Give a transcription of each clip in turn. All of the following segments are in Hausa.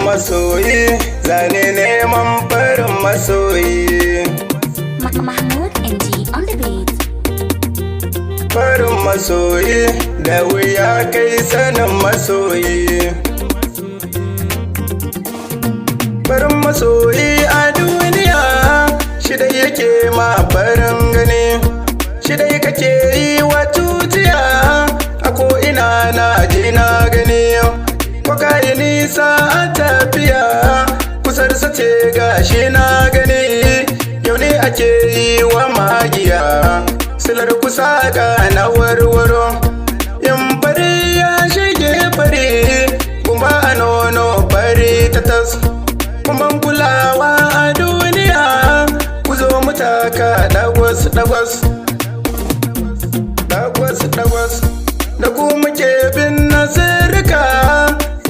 masoyi, zane neman farin masoyi. Mahmoud NG on the beat. Farin masoyi da wuya kai sanin masoyi. Farin masoyi a duniya shi da yake ma farin gani, shi da kake yi wa tutiya a ko'ina na je na gani. Ko ka yi nisa a tafiya kusar sace gashi na gani, yau ne ake yi wa magiya silar kusa ga na warwaro. In fari ya shige fari kuma a nono fari ta tas, kuma kulawa a duniya ku zo mutaka dagwas dagwas dagwas dagwas da ku muke bin nasirka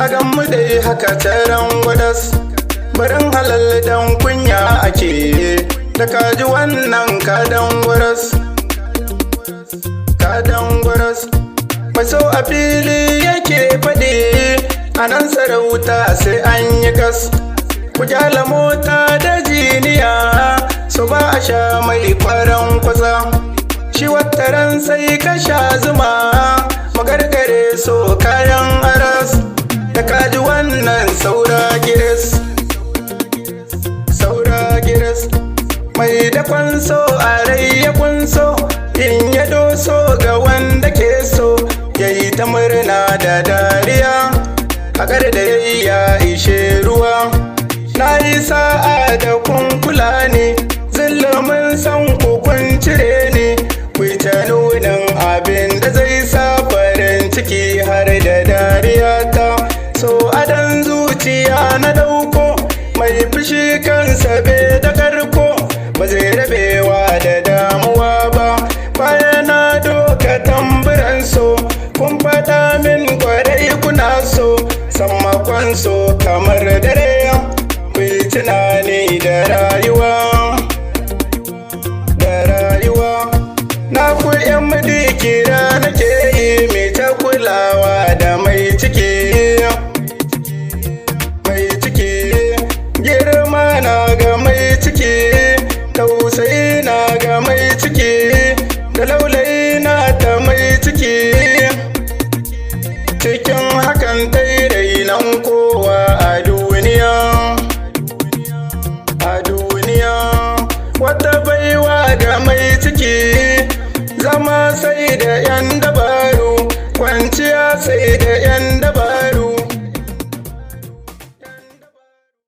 a ganmu dai haka taron gwadas. Barin halal dan kunya ake da kaji wannan kadan gwaras, kadan gwaras. Mai so a fili yake faɗi a nan sarauta sai an yi gas. Ku kyala mota da jiniya so ba a sha mai faran kwasa, shi wataran sai ka sha zuma magargare so kayan aras. Da kaji wannan saura giris, saura giris. Mai da kwanso a rai ya kunso, in ya doso ga wanda ke so yayi ta murna da dariya, hakar da yayi ya ishe ruwa. Na yi sa'a da kun kula ne, zillumin san ku kun cire ne, ku ta nunin abin da zai sa farin ciki har da dariya ta. So adan zuciya na dauko, mai fushi kansa bai da karko, ba zai rabewa da damuwa ba. Bayana doka tamburan so, kun faɗa min kwarai kuna so, sammakon so kamar dare. Kuyi tunani da rayuwa, da rayuwa. Na ku yan madikira nake yi mai ta kulawa da mai ciki, mai ciki. Girma na ga mai ciki, tausayi na ga mai ciki, da laulayi na ta mai ciki. Cikin hakan dai nan kowa a duniya, a duniya. Wata baiwa ga mai ciki, zama sai da 'yan dabaru, kwanciya sai da 'yan dabaru.